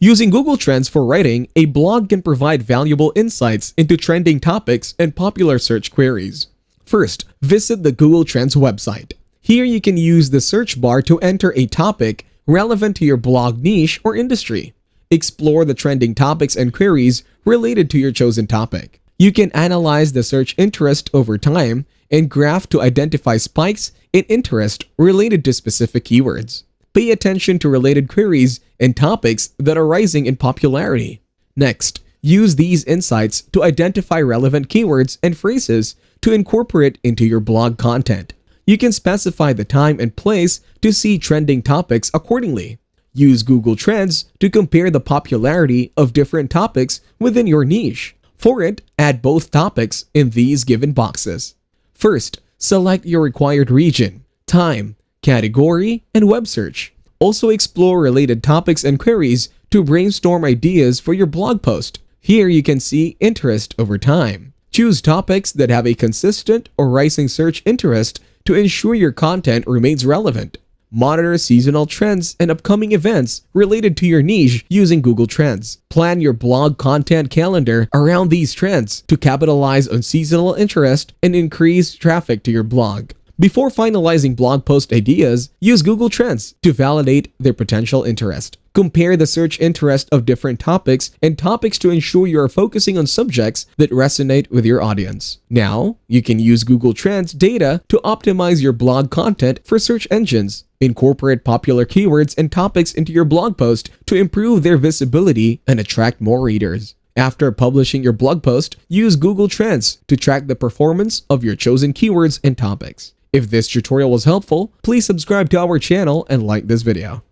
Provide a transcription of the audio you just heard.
Using Google Trends for writing, a blog can provide valuable insights into trending topics and popular search queries. First, visit the Google Trends website. Here you can use the search bar to enter a topic relevant to your blog niche or industry. Explore the trending topics and queries related to your chosen topic. You can analyze the search interest over time and graph to identify spikes in interest related to specific keywords. Pay attention to related queries and topics that are rising in popularity. Next, use these insights to identify relevant keywords and phrases to incorporate into your blog content. You can specify the time and place to see trending topics accordingly. Use Google Trends to compare the popularity of different topics within your niche. For it, add both topics in these given boxes. First, select your required region, time, category, and web search. Also explore related topics and queries to brainstorm ideas for your blog post. Here you can see interest over time. Choose topics that have a consistent or rising search interest to ensure your content remains relevant. Monitor seasonal trends and upcoming events related to your niche using Google Trends. Plan your blog content calendar around these trends to capitalize on seasonal interest and increase traffic to your blog. Before finalizing blog post ideas, use Google Trends to validate their potential interest. Compare the search interest of different topics and topics to ensure you are focusing on subjects that resonate with your audience. Now, you can use Google Trends data to optimize your blog content for search engines. Incorporate popular keywords and topics into your blog post to improve their visibility and attract more readers. After publishing your blog post, use Google Trends to track the performance of your chosen keywords and topics. If this tutorial was helpful, please subscribe to our channel and like this video.